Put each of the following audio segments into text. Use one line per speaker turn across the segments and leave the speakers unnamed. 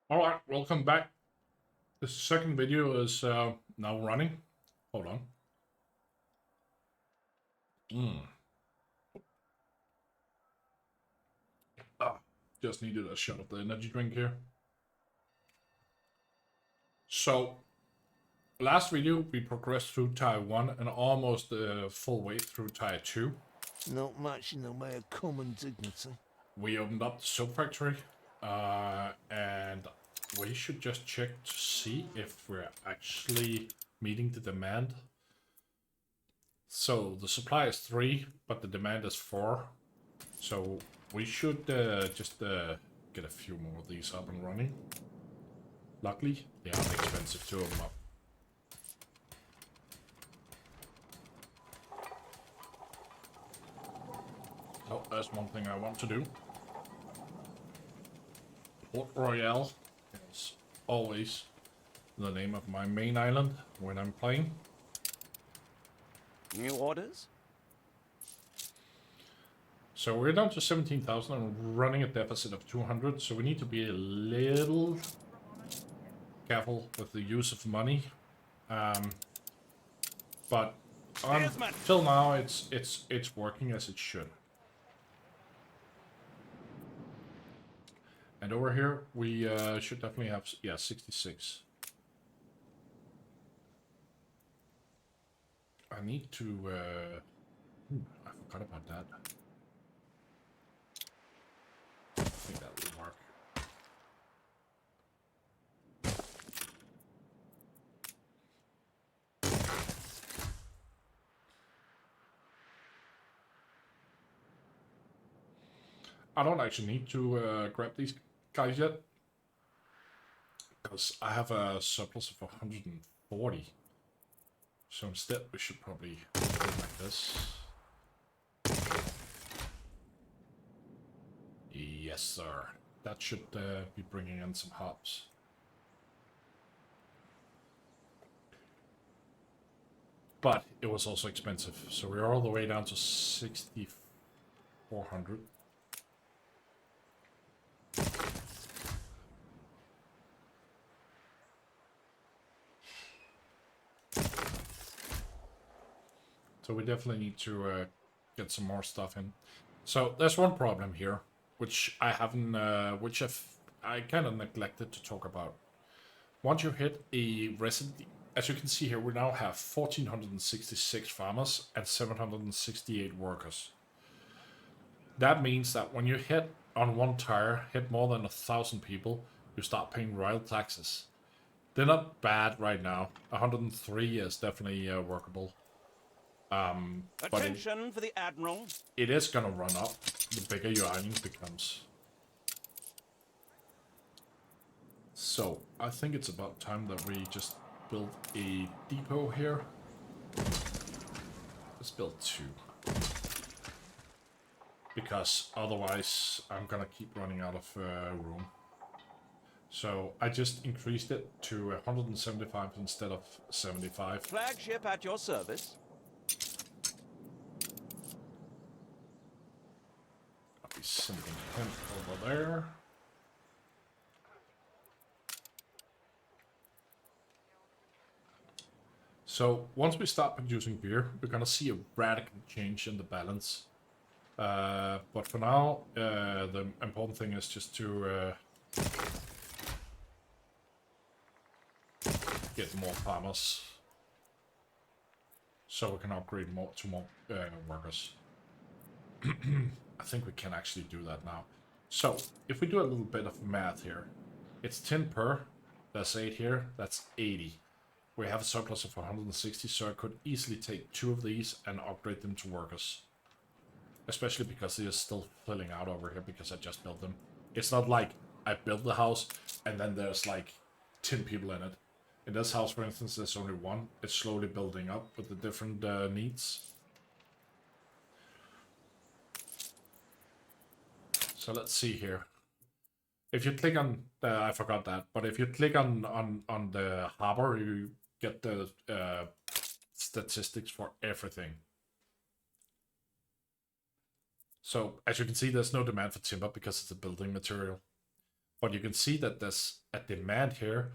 Alright, welcome back. The second video is now running. Hold on. Mm. Ah, just needed a shot of the energy drink here. So, last video we progressed through Tier 1 and almost full way through Tier 2.
Not much in the way of common dignity.
We opened up the soap factory and we should just check to see if we're actually meeting the demand. So the supply is 3, but the demand is 4. So we should just get a few more of these up and running. Luckily, they aren't expensive to open up. Oh, that's one thing I want to do. Port Royale is always the name of my main island when I'm playing.
New orders?
So we're down to 17,000 and running a deficit of 200, so we need to be a little careful with the use of money. But until now, it's working as it should. And over here, we should definitely have, 66. I need to, I forgot about that. I think that will work. I don't actually need to grab these guys yet, because I have a surplus of 140. So instead, we should probably do it like this. Yes, sir. That should be bringing in some hops. But it was also expensive, so we're all the way down to 6,400. So we definitely need to get some more stuff in. So there's one problem here, which I haven't, I kind of neglected to talk about. Once you hit a resident, as you can see here, we now have 1,466 farmers and 768 workers. That means that when you hit on one tire, hit more than 1,000 people, you start paying royal taxes. They're not bad right now. 103 is definitely workable.
Attention for the Admiral.
It is gonna run up the bigger your island becomes. So, I think it's about time that we just build a depot here. Let's build 2. Because otherwise, I'm gonna keep running out of room. So, I just increased it to 175 instead of 75.
Flagship at your service.
I'll be sending him over there. So once we start producing beer, we're gonna see a radical change in the balance. But for now, the important thing is just to get more farmers, so we can upgrade more to more workers. I think we can actually do that now. So if we do a little bit of math here, it's 10 per. That's 8 here. That's 80. We have a surplus of 160, so I could easily take 2 of these and upgrade them to workers. Especially because they are still filling out over here because I just built them. It's not like I built the house and then there's like 10 people in it. In this house, for instance, there's only 1. It's slowly building up with the different needs. So let's see here. If you click on, I forgot that, but if you click on the harbor, you get the statistics for everything. So as you can see, there's no demand for timber because it's a building material. But you can see that there's a demand here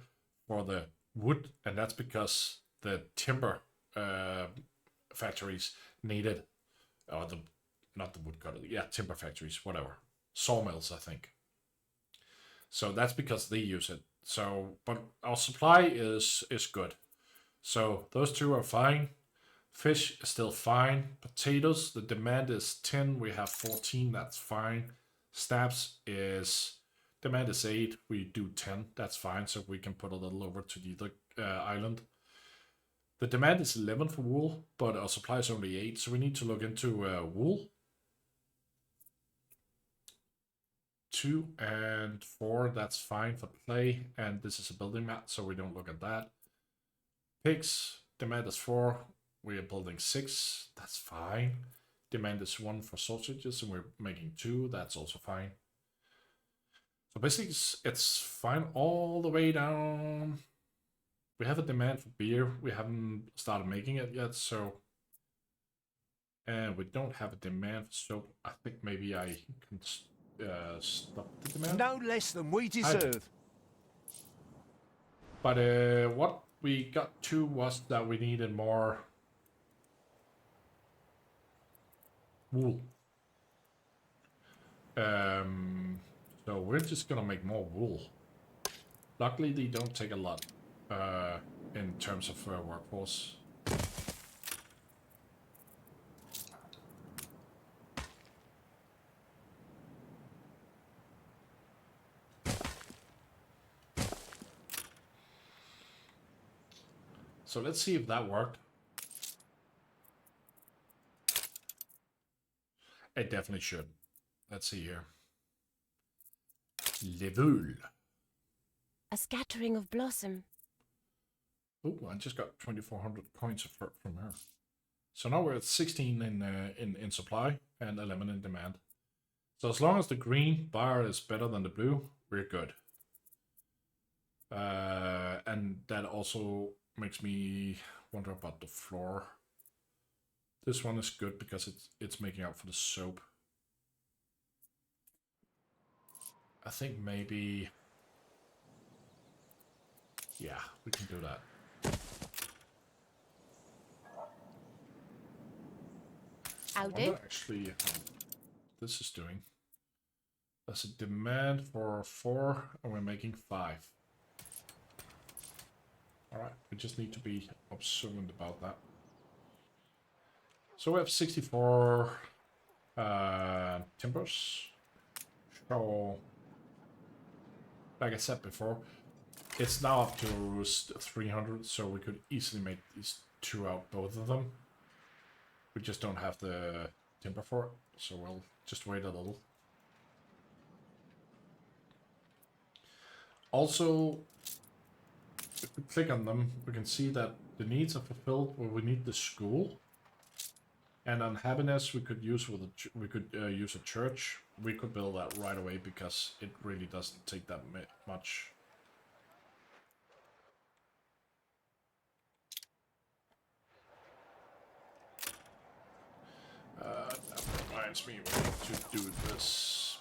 for the wood, and that's because the timber factories needed, or the not the wood cutter, yeah, timber factories, whatever, sawmills, I think. So that's because they use it. So, but our supply is good. So those two are fine. Fish is still fine. Potatoes, the demand is 10. We have 14. That's fine. Snaps is demand is 8. We do 10. That's fine. So we can put a little over to the other island. The demand is 11 for wool, but our supply is only 8. So we need to look into wool. 2 and 4, that's fine for play. And this is a building mat, so we don't look at that. Pigs, demand is 4. We are building 6, that's fine. Demand is 1 for sausages, and we're making 2, that's also fine. So basically, it's fine all the way down. We have a demand for beer. We haven't started making it yet, so... And we don't have a demand for soap. I think maybe I can stop the demand.
No less than we deserve.
But what we got to was that we needed more wool. So we're just gonna make more wool. Luckily, they don't take a lot in terms of workforce. So let's see if that worked. It definitely should. Let's see here. Level.
A scattering of blossom.
Oh, I just got 2,400 coins from her. So now we're at 16 in supply and 11 in demand. So as long as the green bar is better than the blue, we're good. And that also makes me wonder about the floor. This one is good because it's making up for the soap. I think maybe... Yeah, we can do that. I
I'll do.
wonder actually how this is doing. There's a demand for 4 and we're making 5. Alright, we just need to be observant about that. So we have 64 timbers. So, like I said before, it's now up to 300, so we could easily make these 2 out, both of them. We just don't have the timber for it, so we'll just wait a little. Also, if we click on them, we can see that the needs are fulfilled where we need the school. And on happiness, we could use use a church. We could build that right away because it really doesn't take that much. That reminds me, we need to do this.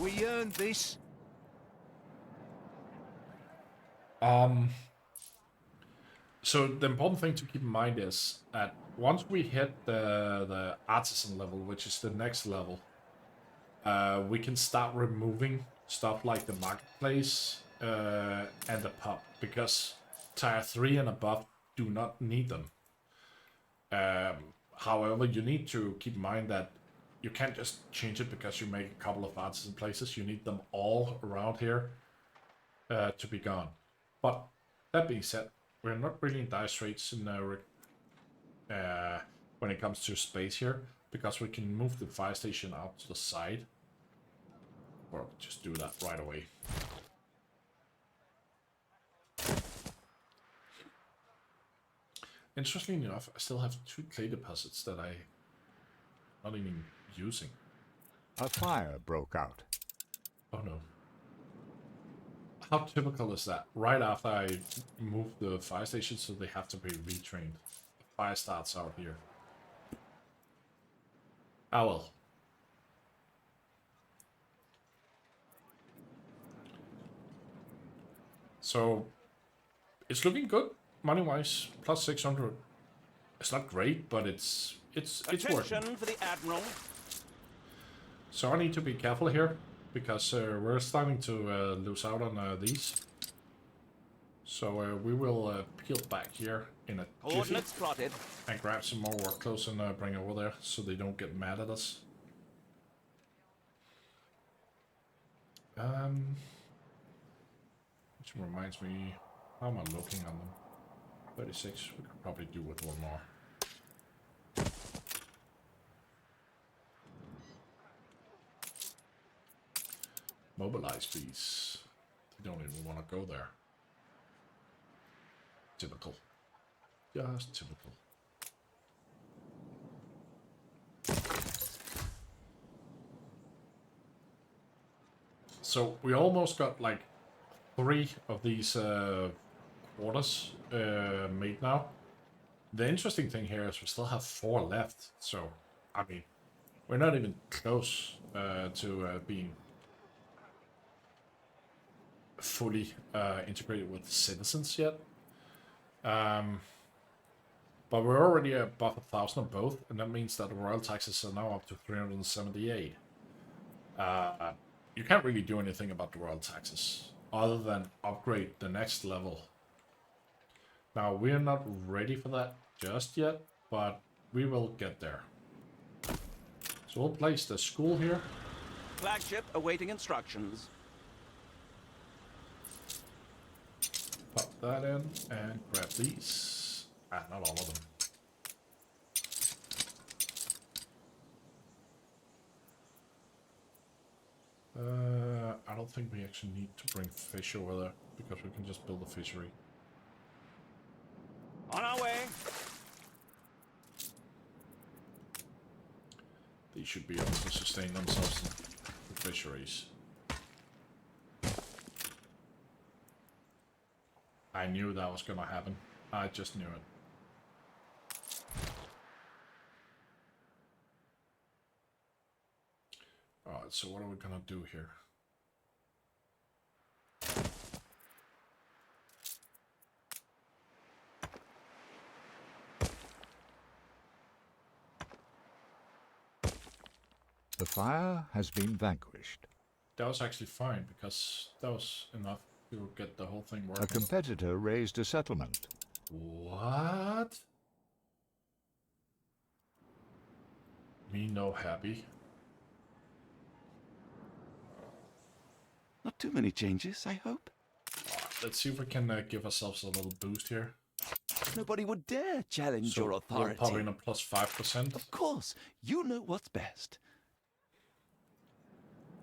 We earned this.
So the important thing to keep in mind is that once we hit the artisan level, which is the next level, we can start removing stuff like the marketplace and the pub, because tier 3 and above do not need them. However, you need to keep in mind that you can't just change it because you make a couple of artisan places. You need them all around here to be gone. But that being said, we're not really in dire straits in when it comes to space here, because we can move the fire station out to the side. Or just do that right away. Interestingly enough, I still have 2 clay deposits that I'm not even using.
A fire broke out.
Oh no. How typical is that? Right after I move the fire station, so they have to be retrained. The fire starts out here. Ah well. So it's looking good money-wise. Plus 600. It's not great, but it's working.
Attention for the Admiral.
So I need to be careful here because we're starting to lose out on these. So we will peel back here in a jiffy
Coordinates plotted.
and grab some more work clothes and bring over there so they don't get mad at us. Which reminds me, how am I looking on them? 36, we could probably do with one more. Mobilize these. They don't even want to go there. Typical. Just typical. So we almost got like 3 of these quarters made now. The interesting thing here is we still have 4 left. So, I mean, we're not even close to being fully integrated with citizens yet. But we're already above 1,000 on both, and that means that the royal taxes are now up to 378. You can't really do anything about the royal taxes other than upgrade the next level. Now, we're not ready for that just yet, but we will get there. So we'll place the school here.
Flagship awaiting instructions.
Pop that in and grab these. Not all of them. I don't think we actually need to bring fish over there because we can just build a fishery.
On our way.
They should be able to sustain themselves in the fisheries. I knew that was gonna happen. I just knew it. Alright, so what are we gonna do here?
The fire has been vanquished.
That was actually fine because that was enough to get the whole thing
A
working.
competitor raised a settlement.
What? Me no happy.
Not too many changes, I hope.
Let's see if we can give ourselves a little boost here.
Nobody would dare challenge
So
your
we'll
authority.
pop in a plus 5%.
Of course, you know what's best.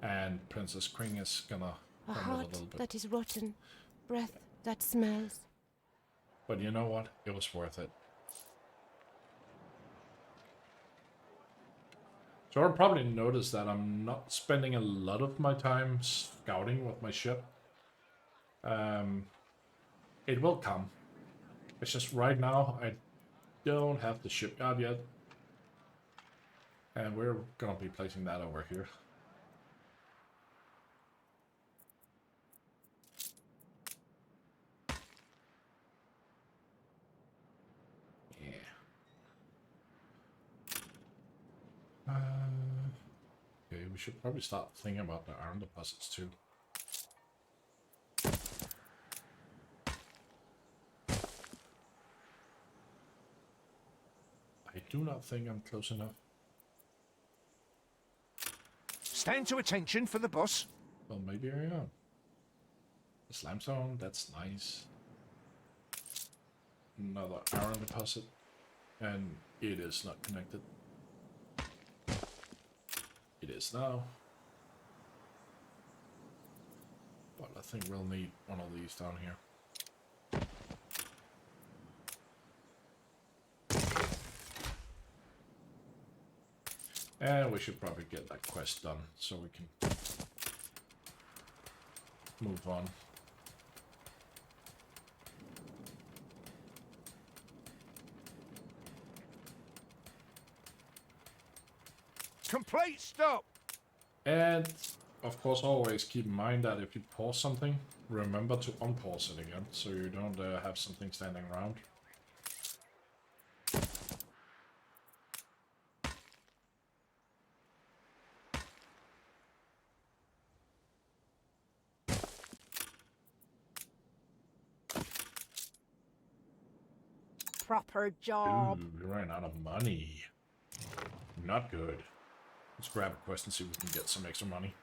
And Princess Queen is gonna
A
come with a
heart
little bit.
that is rotten, breath that smells.
But you know what? It was worth it. So I'll probably notice that I'm not spending a lot of my time scouting with my ship. It will come. It's just right now I don't have the shipyard yet. And we're gonna be placing that over here. Okay, we should probably start thinking about the iron deposits too. I do not think I'm close enough.
Stand to attention for the boss.
Well, maybe I am. The limestone, that's nice. Another iron deposit. And it is not connected. It is now. But I think we'll need one of these down here. And we should probably get that quest done so we can move on.
Complete stop.
And of course, always keep in mind that if you pause something, remember to unpause it again, so you don't have something standing around.
Proper job.
Ooh, we ran out of money. Not good. Let's grab a quest and see if we can get some extra money.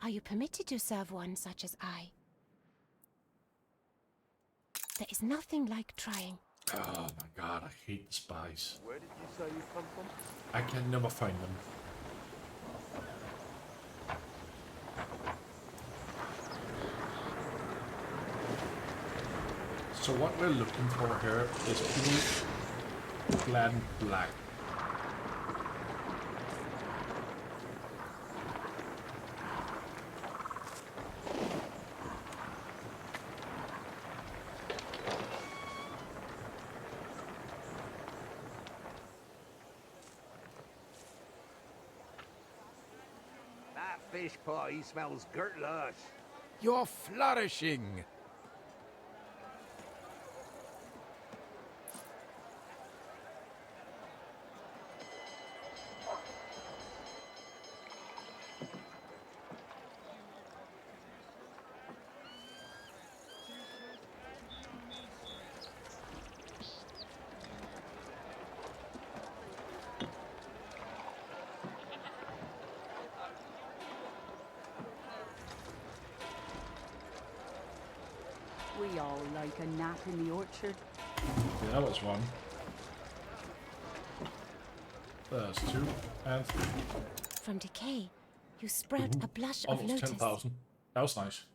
Are you permitted to serve one such as I? There is nothing like trying.
Oh my god, I hate the spies.
Where did you say you come from?
I can never find them. So what we're looking for here is blue, clad in black.
That fish pie smells gurtlush.
You're flourishing.
We all like a nap in the orchard.
Yeah, that was one. There's 2 and 3.
From decay, you sprout a blush of
Almost
lotus.
10,000. That was nice.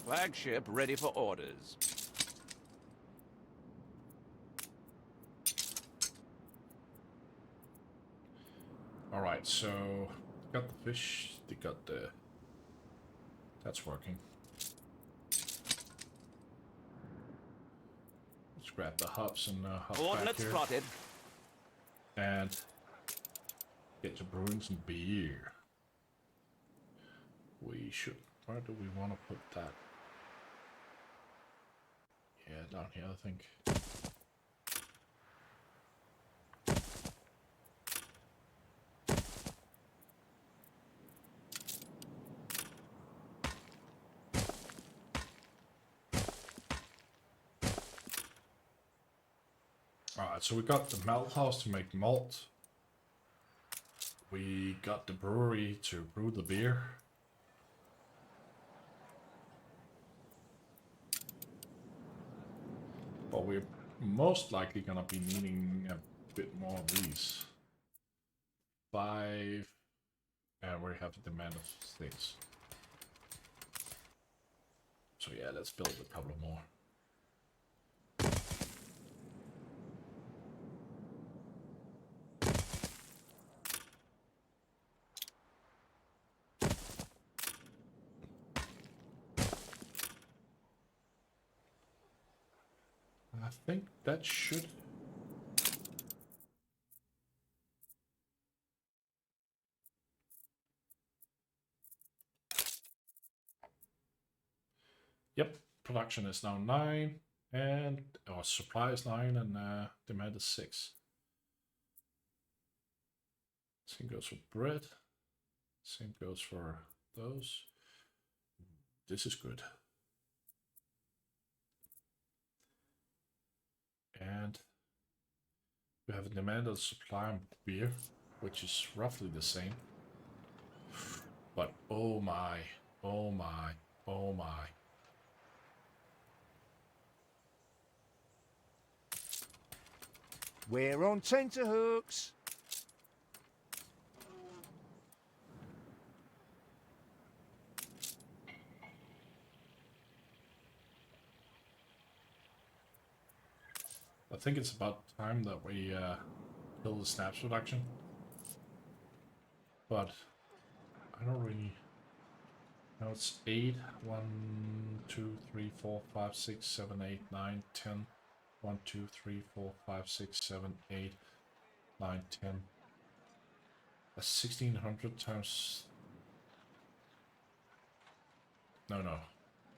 Flagship ready for orders.
Alright, so got the fish, they got the... That's working. Let's grab the hops and hop back
Ordnance
here.
plotted.
And get to brewing some beer. We should... Where do we want to put that? Yeah, down here, I think. Alright, so we got the malt house to make malt. We got the brewery to brew the beer. But we're most likely gonna be needing a bit more of these. 5, and we have the demand of things. So yeah, let's build a couple more. I think that should... Yep, production is now 9, and our supply is 9, and demand is 6. Same goes for bread. Same goes for those. This is good. And we have a demand and supply on beer, which is roughly the same. But oh my, oh my, oh my.
We're on tenterhooks.
I think it's about time that we kill the snaps reduction. But I don't really Now it's 8. 1, 2, 3, 4, 5, 6, 7, 8, 9, 10. 1, 2, 3, 4, 5, 6, 7, 8, 9, 10. That's 1600 times. No.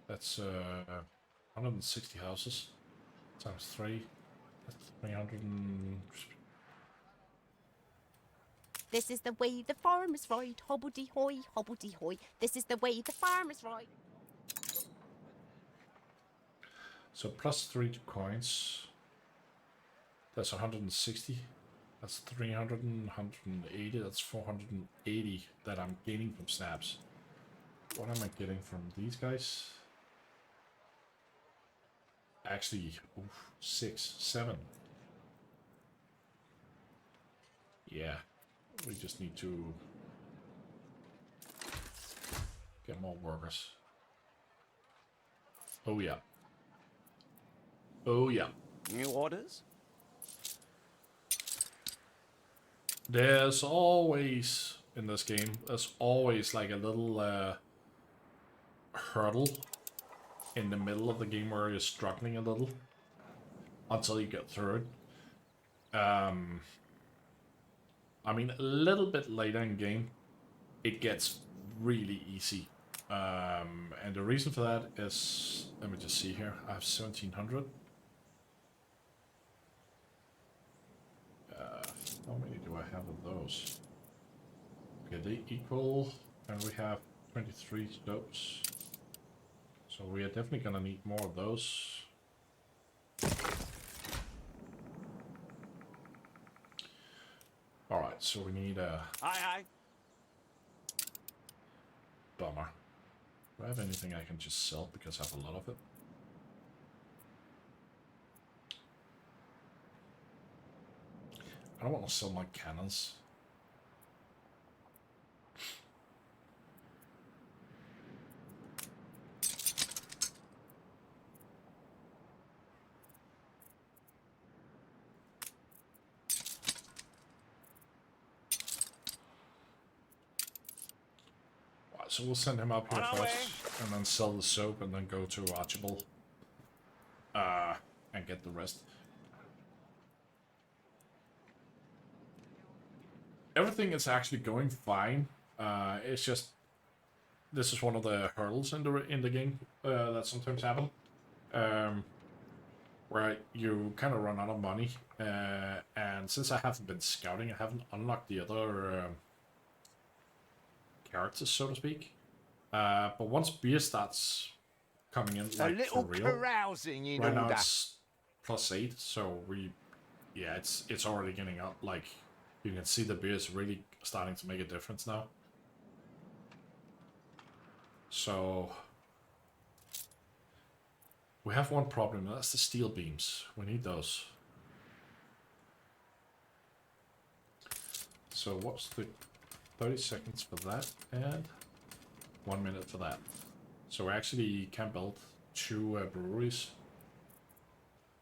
That's 160 houses times 3. That's 300 and.
This is the way the farmers ride. Hobbledy-hoy, hobbledy-hoy. This is the way the farmers ride.
So plus 3 to coins. That's 160. That's 300 and 180. That's 480 that I'm gaining from snaps. What am I getting from these guys? Actually, 6, 7. Yeah, we just need to get more workers. Oh yeah. Oh yeah.
New orders?
There's always, in this game, there's always like a little hurdle in the middle of the game where you're struggling a little until you get through it. I mean, a little bit later in game, it gets really easy. And the reason for that is, let me just see here, I have 1700. How many do I have of those? Okay, they equal, and we have 23 stoves. So we are definitely gonna need more of those. Alright, so we need a
Aye.
bummer. Do I have anything I can just sell because I have a lot of it? I don't want to sell my cannons. Right, so we'll send him up here
On our
first, and then sell the soap, and then go to Archibald. And get the rest. Everything is actually going fine. It's just this is one of the hurdles in the game that sometimes happen, where you kind of run out of money. And since I haven't been scouting, I haven't unlocked the other characters, so to speak. But once beer starts coming in,
A
like
little
for real,
carousing in
right now
order.
it's +8, so it's already getting up. Like you can see the beer is really starting to make a difference now. So we have one problem, that's the steel beams. We need those. So what's the 30 seconds for that and 1 minute for that. So we actually can build 2 breweries.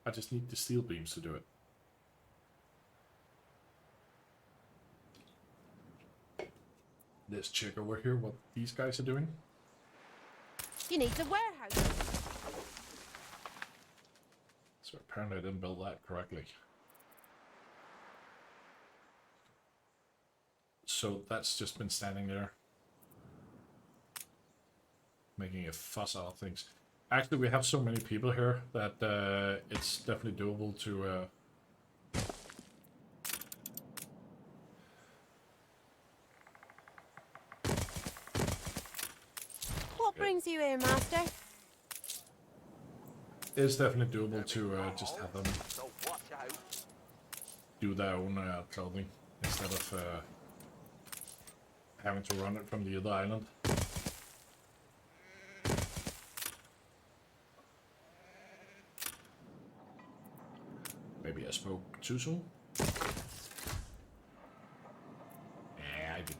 I just need the steel beams to do it. Let's check over here what these guys are doing.
You need a warehouse.
So apparently I didn't build that correctly. So that's just been standing there, making a fuss out of things. Actually, we have so many people here that it's definitely doable to...
What brings you here, master?
It's definitely doable to just have them
So watch out.
do their own clothing instead of having to run it from the other island. Maybe I spoke too soon? Yeah, I didn't.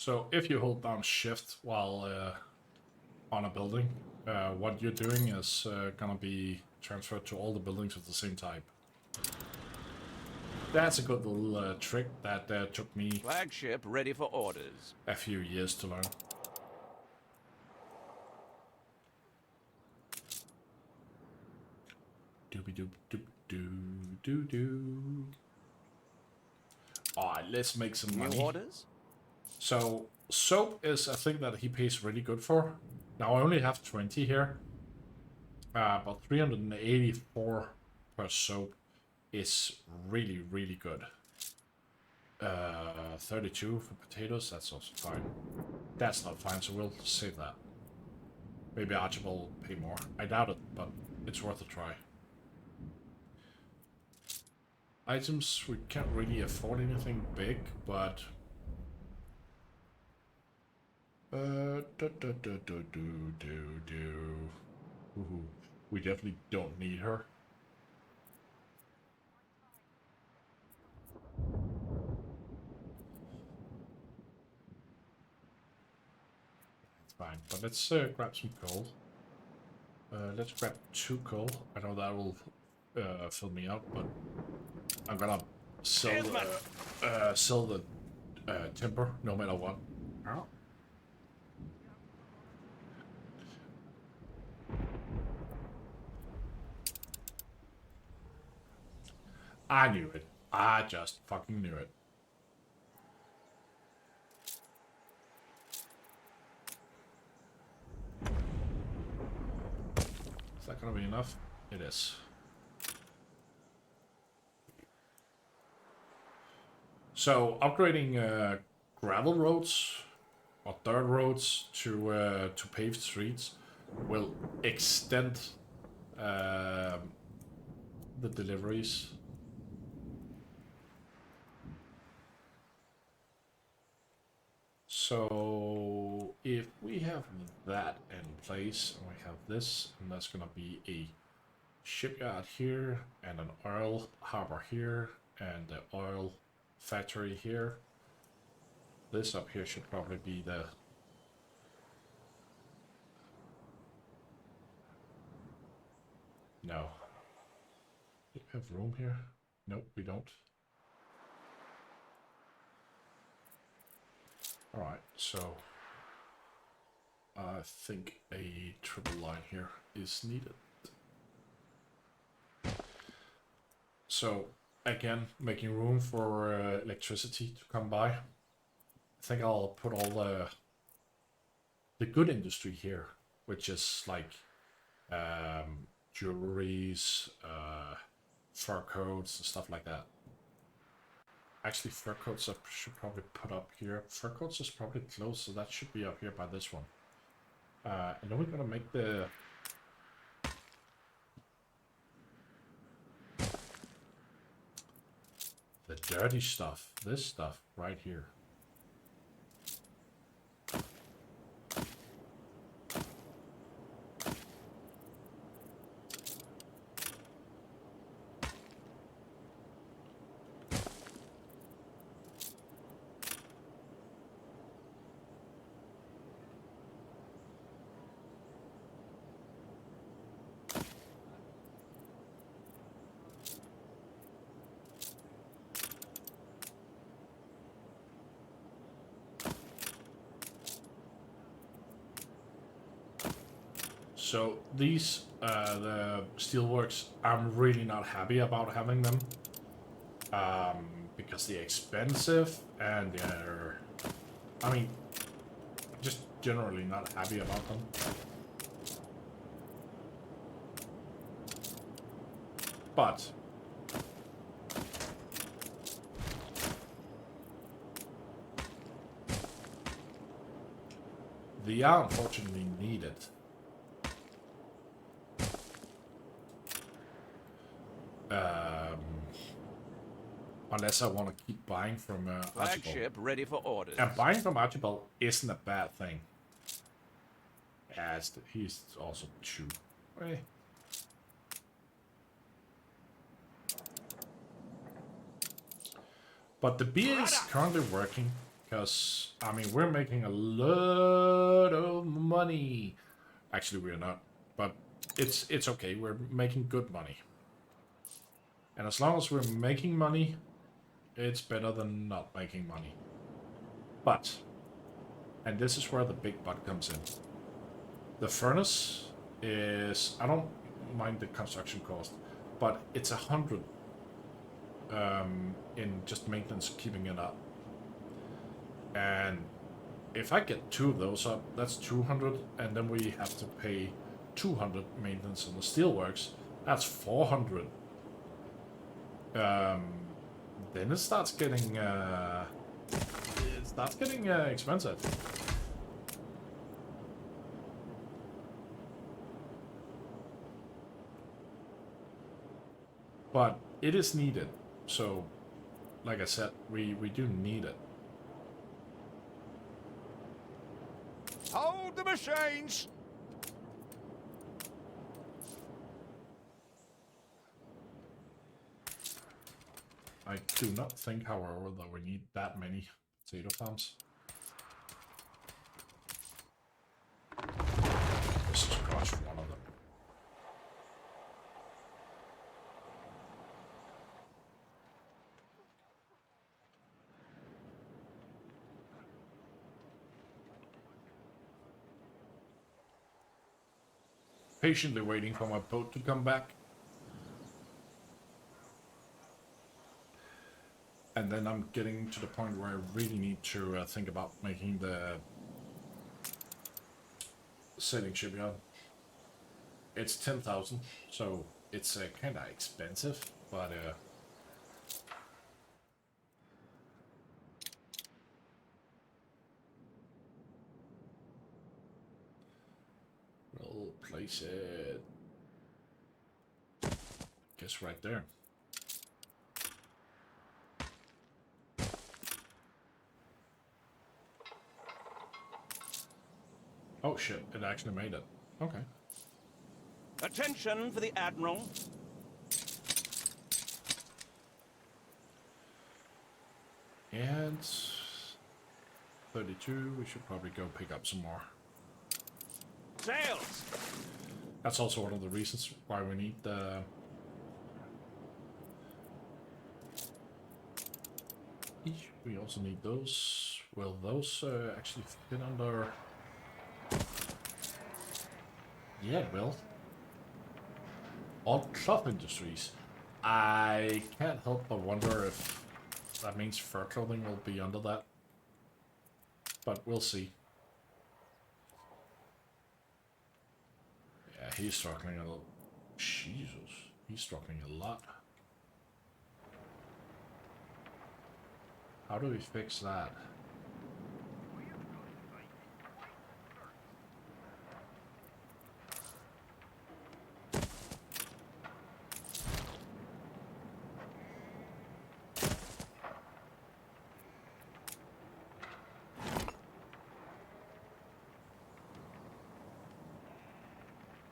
So if you hold down shift while on a building, what you're doing is gonna be transferred to all the buildings of the same type. That's a good little trick that took me
Flagship ready for orders.
a few years to learn. Doobie doop doop doo doo doo. Alright, let's make some
New
money.
orders?
So, soap is a thing that he pays really good for. Now, I only have 20 here. But 384 per soap is really, really good. 32 for potatoes, that's also fine. That's not fine, so we'll save that. Maybe Archibald will pay more. I doubt it, but it's worth a try. Items, we can't really afford anything big, but... Ooh, we definitely don't need her. It's fine, but let's grab some coal. Let's grab 2 coal. I know that will fill me out, but I'm gonna sell the timber no matter what. Oh. I knew it. I just fucking knew it. Is that gonna be enough? It is. So upgrading gravel roads or dirt roads to paved streets will extend the deliveries. So if we have that in place and we have this, and that's gonna be a shipyard here and an oil harbor here and the oil factory here. This up here should probably be the no. Do we have room here? Nope, we don't. Alright, so I think a triple line here is needed. So again, making room for electricity to come by. I think I'll put all the good industry here, which is like jewelries, fur coats and stuff like that. Actually, fur coats I should probably put up here. Fur coats is probably close, so that should be up here by this one. And then we're gonna make the dirty stuff. This stuff right here. So these, the steelworks, I'm really not happy about having them. Because they're expensive and they're, I mean, just generally not happy about them. But they are unfortunately needed. Unless I want to keep buying from Archibald.
Flagship ready for orders.
And buying from Archibald isn't a bad thing. As he's also cheap. Eh. But the beer is currently working. Because, I mean, we're making a lot of money. Actually, we're not. But it's okay. We're making good money. And as long as we're making money, it's better than not making money. But, and this is where the big but comes in. The furnace is, I don't mind the construction cost, but it's 100 in just maintenance, keeping it up. And if I get 2 of those up, that's 200, and then we have to pay 200 maintenance on the steelworks. That's 400. Then it starts getting expensive. But it is needed. So, like I said, we do need it.
Hold the machines!
I do not think, however, that we need that many potato farms. Let's just crush one of them. Patiently waiting for my boat to come back. And then I'm getting to the point where I really need to think about making the sailing shipyard. It's 10,000, so it's kind of expensive, but we'll place it, guess right there. Oh shit, it actually made it. Okay.
Attention for the Admiral.
And 32, we should probably go pick up some more.
Sails!
That's also one of the reasons why we need the... We also need those. Will those actually fit under... Yeah, it will. On cloth industries. I can't help but wonder if that means fur clothing will be under that. But we'll see. Yeah, he's struggling a little. Jesus, he's struggling a lot. How do we fix that?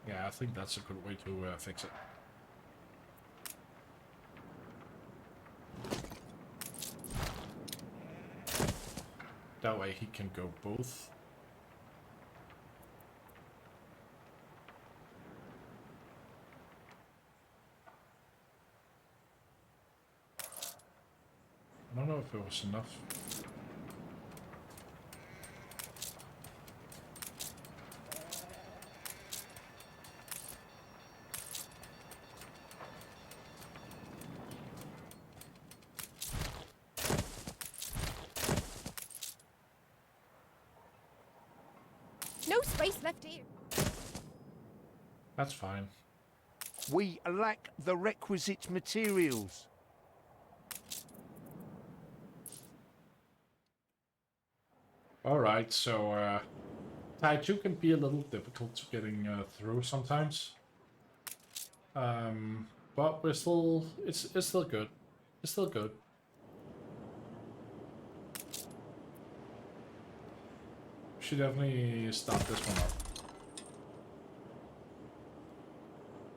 Yeah, I think that's a good way to fix it. That way he can go both. I don't know if it was enough.
No space left here.
That's fine.
We lack the requisite materials.
Alright, so Tai 2 can be a little difficult to getting through sometimes. But we're still, it's still good. It's still good. Should definitely start this one up.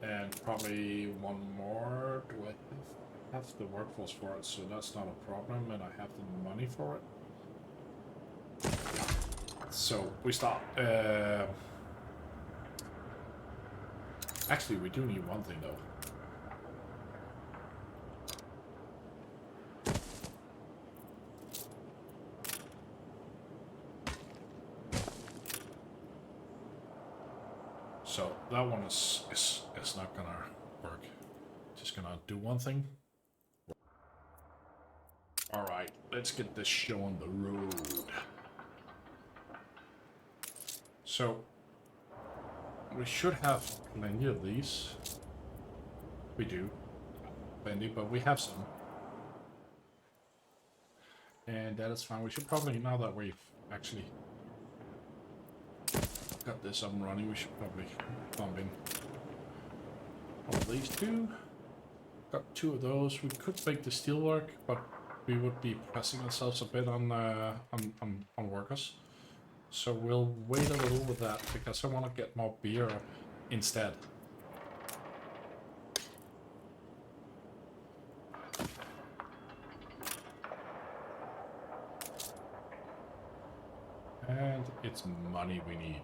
And probably one more. Do I have the workforce for it? So that's not a problem, and I have the money for it. So we start. Actually, we do need one thing though. So that one is not gonna work. Just gonna do one thing. All right, let's get this show on the road. So we should have plenty of these. We do. Plenty, but we have some. And that is fine. We should probably, now that we've actually got this up and running, we should probably bump in all these two. Got two of those. We could make the steel work, but we would be pressing ourselves a bit on workers. So we'll wait a little with that because I want to get more beer instead. And it's money we need.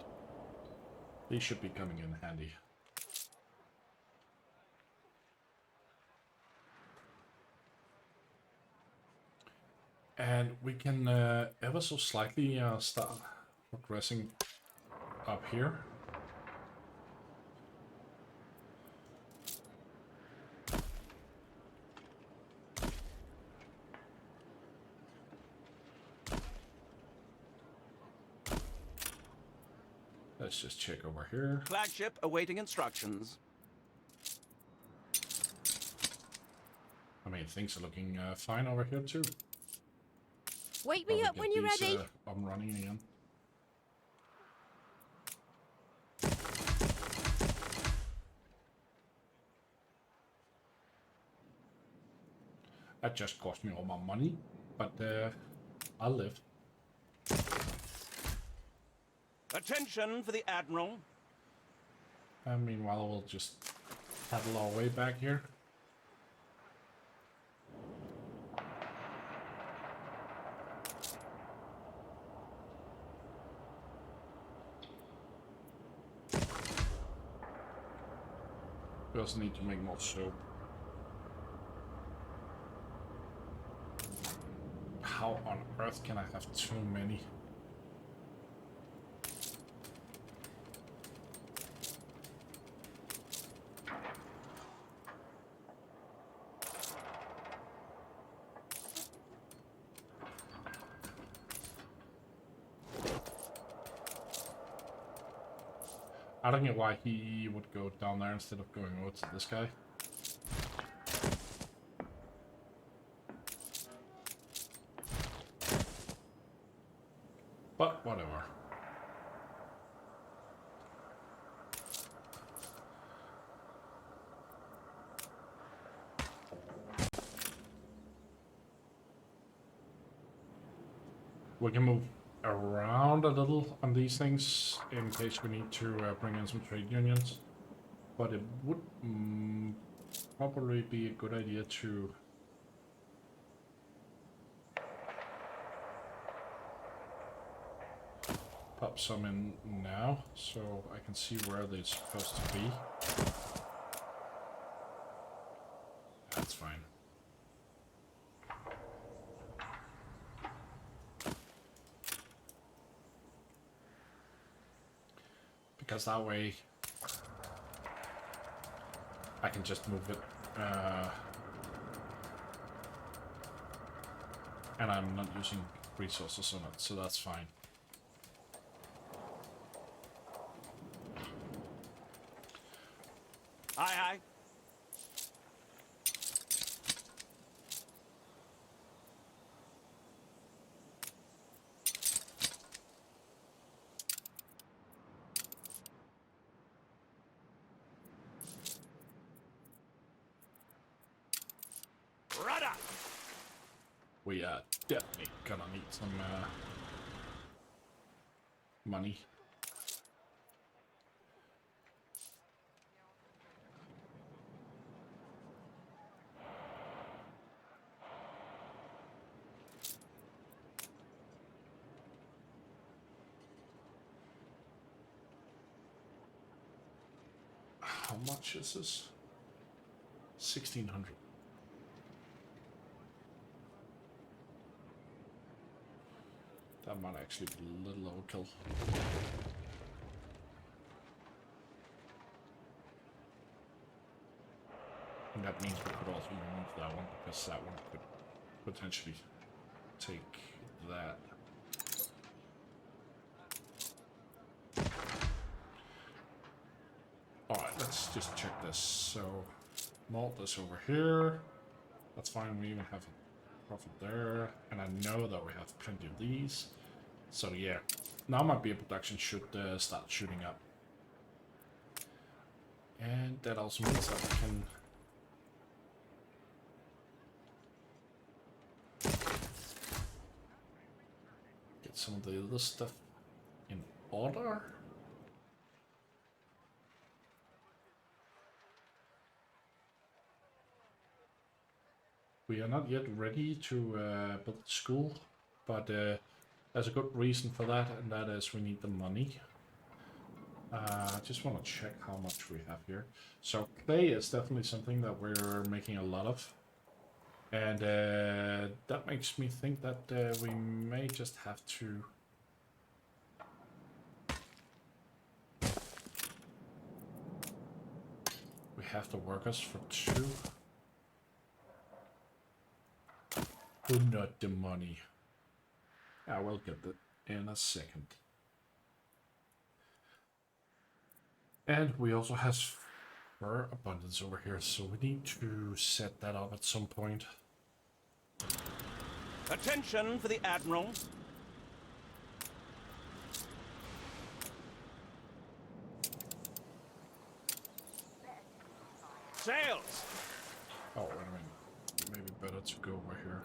These should be coming in handy. And we can ever so slightly start progressing up here. Let's just check over here.
Flagship awaiting instructions.
I mean, things are looking fine over here too.
Wake me up when you're ready.
I'm running again. That just cost me all my money, but I'll live.
Attention for the Admiral.
And meanwhile, we'll just paddle our way back here. We also need to make more soap. How on earth can I have too many? I don't know why he would go down there instead of going over to this guy. But whatever. We can move around a little on these things in case we need to bring in some trade unions, but it would probably be a good idea to pop some in now so I can see where they're supposed to be. That's fine. Because that way I can just move it and I'm not using resources on it, so that's fine.
Aye, aye. Rudder!
We are definitely gonna need some money. much is this? 1600. That might actually be a little overkill. And that means we could also remove that one, because that one could potentially take that. Alright, let's just check this. So, malt is over here. That's fine, we even have a profit there. And I know that we have plenty of these. So yeah, now my beer production should start shooting up. And that also means that we can get some of the other stuff in order. We are not yet ready to build the school, but there's a good reason for that, and that is we need the money. I just want to check how much we have here. So clay is definitely something that we're making a lot of. And that makes me think that we may just have to... We have the workers for 2. Who not the money? I will get that in a second. And we also have fur abundance over here, so we need to set that up at some point.
Attention for the Admiral. Sails!
Oh, wait a minute. Maybe better to go over here.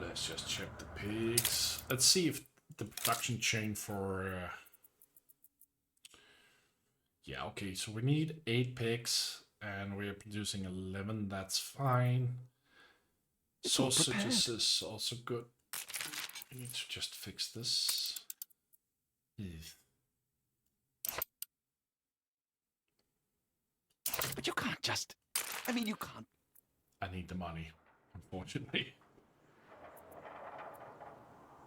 Let's just check the pigs. Let's see if the production chain for... Yeah, okay, so we need 8 pigs, and we're producing 11, that's fine. Sausages is also good. We need to just fix this.
But you can't just... I mean, you can't.
I need the money, unfortunately.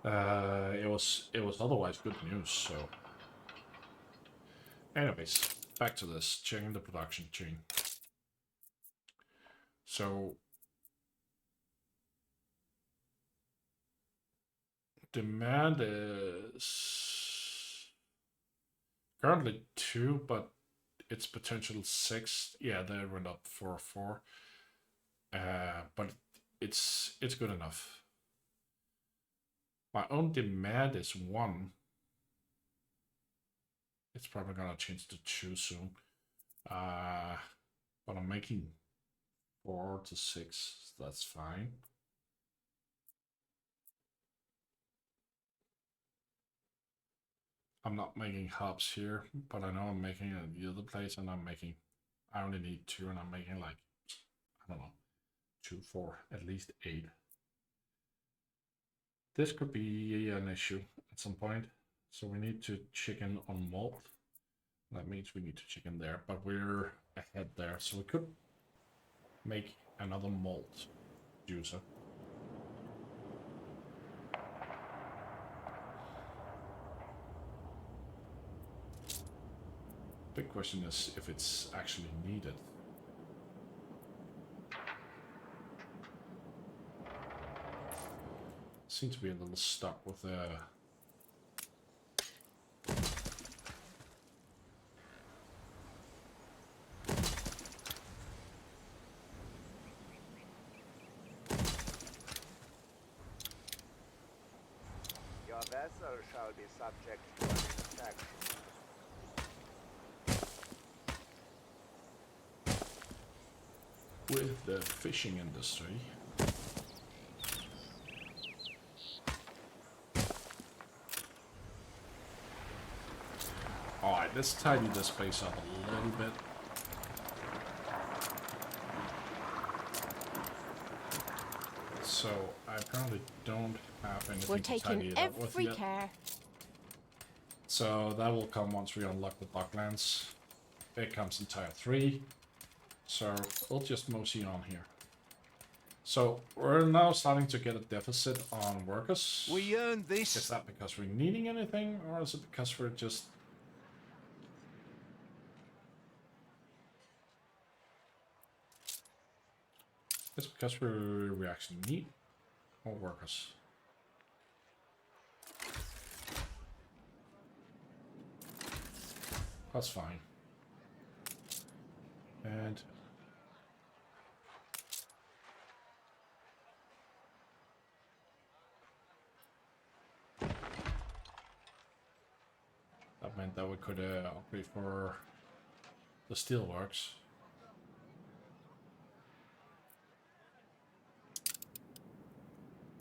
It was otherwise good news, so... Anyways, back to this, checking the production chain. So... Demand is... currently 2, but it's potential 6. Yeah, they went up for 4. But it's good enough. My own demand is 1. It's probably gonna change to 2 soon. But I'm making 4 to 6, so that's fine. I'm not making hubs here, but I know I'm making it at the other place, and I only need 2, and I'm making like, I don't know, 2, 4, at least 8. This could be an issue at some point, so we need to chicken on malt. That means we need to chicken there, but we're ahead there, so we could make another malt juicer. Big question is if it's actually needed. Seem to be a little stuck with
Your vessel shall be subject to an inspection.
with the fishing industry. let's tidy this space up a little bit. So I apparently don't have anything
We're
to tidy
taking
it up with
every
yet.
care.
So that will come once we unlock the docklands. It comes in tier 3. So we'll just mosey on here. So we're now starting to get a deficit on workers.
We earned this.
Is that because we're needing anything, or is it because we're just... It's because we actually need more workers. That's fine. And that meant that we could upgrade for the steelworks.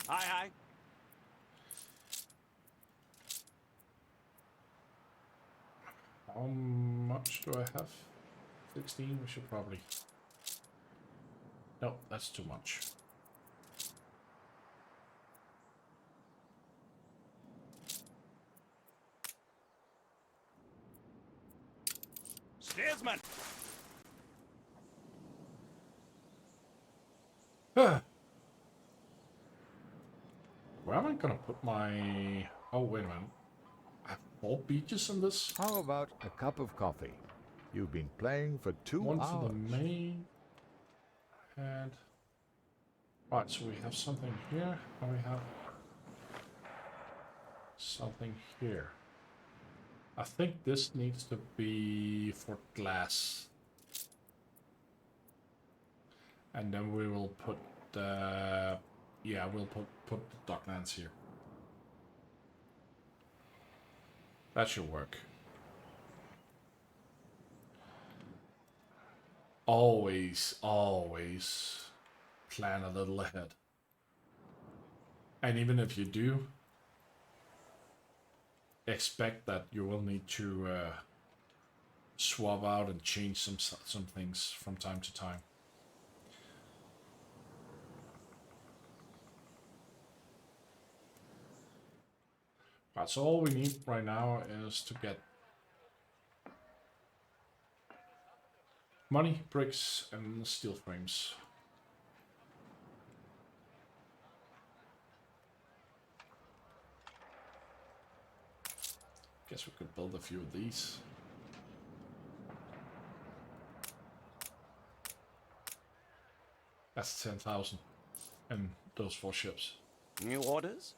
Hi, hi.
How much do I have? 16? We should probably... No, that's too much.
Steersman.
Where am I gonna put my... Oh, wait a minute. I have 4 beaches in this?
How about a cup of coffee? You've been playing for 2
One
hours.
for the main. And... Right, so we have something here, and we have... something here. I think this needs to be for glass. And then we will put the... Yeah, we'll put the docklands here. That should work. Always plan a little ahead. And even if you do, expect that you will need to swap out and change some things from time to time. Right, so all we need right now is to get money, bricks, and steel frames. Guess we could build a few of these. That's 10,000. And those 4 ships.
New orders?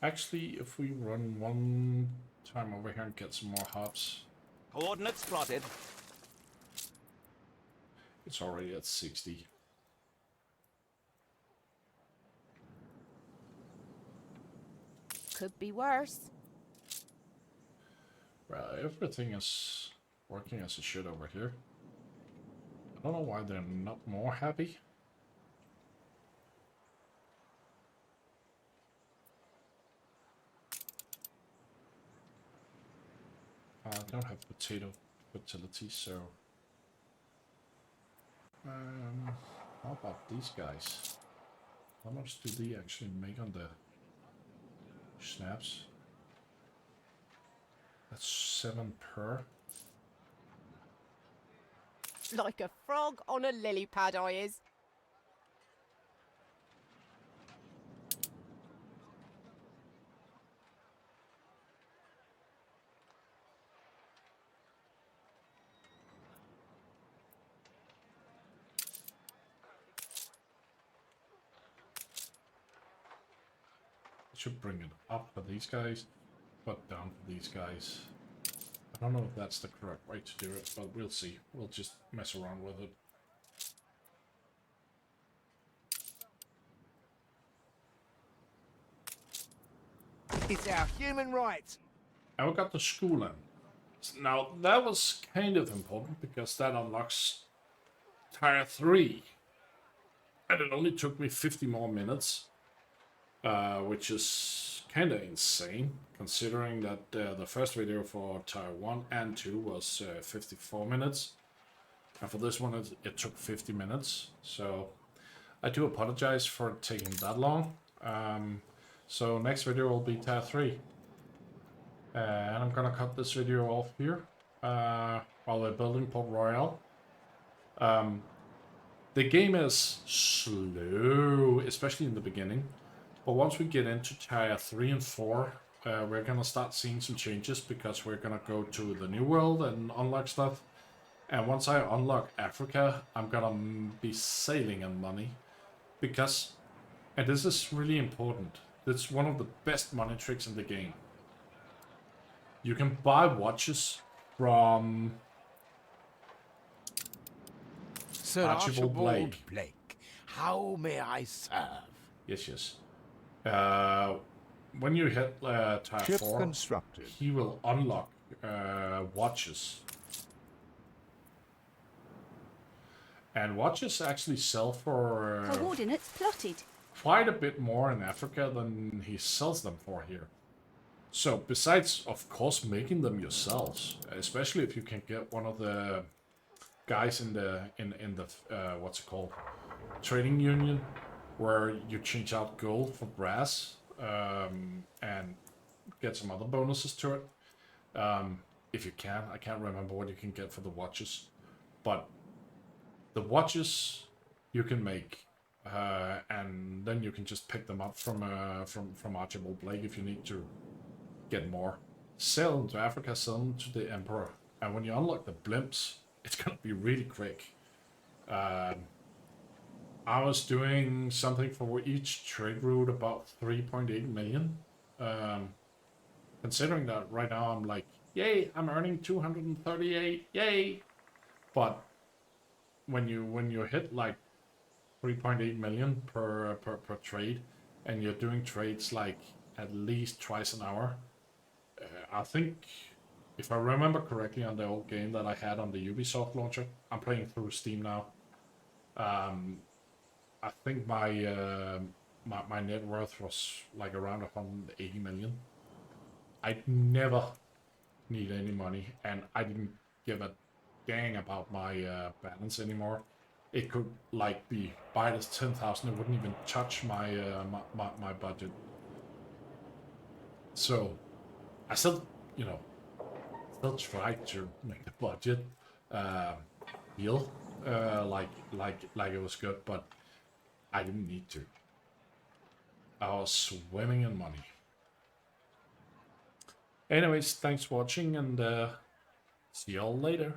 Actually, if we run one time over here and get some more hubs,
Coordinates plotted.
it's already at 60.
Could be worse.
Well, everything is working as it should over here. I don't know why they're not more happy. I don't have potato fertility, so... how about these guys? How much do they actually make on the snaps? That's 7 per.
Like a frog on a lily pad, I is.
Should bring it up for these guys, but down for these guys. I don't know if that's the correct way to do it, but we'll see. We'll just mess around with it.
It's our human right.
And we got the school in. Now, that was kind of important because that unlocks tier 3. And it only took me 50 more minutes, which is kind of insane, considering that the first video for tier 1 and 2 was 54 minutes. And for this one, it took 50 minutes. So I do apologize for it taking that long. So next video will be tier 3. And I'm gonna cut this video off here while we're building Port Royal. The game is slow, especially in the beginning. But once we get into tier 3 and 4, we're gonna start seeing some changes because we're gonna go to the new world and unlock stuff. And once I unlock Africa, I'm gonna be sailing on money. Because, and this is really important, it's one of the best money tricks in the game. You can buy watches from
Sir
Archibald
Archibald
Blake.
Blake. How may I serve?
Yes. When you hit tier
Ship
4,
constructed.
he will unlock watches. And watches actually sell for
Coordinates plotted.
quite a bit more in Africa than he sells them for here. So besides, of course, making them yourselves, especially if you can get one of the guys in the what's it called, trading union, where you change out gold for brass and get some other bonuses to it. If you can, I can't remember what you can get for the watches, but the watches you can make, and then you can just pick them up from Archibald Blake if you need to get more. Sell them to Africa, sell them to the Emperor, and when you unlock the blimps, it's gonna be really quick. I was doing something for each trade route about 3.8 million. Considering that right now I'm like, yay, I'm earning 238, yay! But when you hit like 3.8 million per trade, and you're doing trades like at least twice an hour, I think, if I remember correctly, on the old game that I had on the Ubisoft launcher, I'm playing through Steam now. I think my my net worth was like around 180 million. I never need any money, and I didn't give a dang about my balance anymore. It could like be minus 10,000. It wouldn't even touch my my budget. So I still, still try to make the budget feel like it was good, but I didn't need to. I was swimming in money. Anyways, thanks for watching, and see y'all later.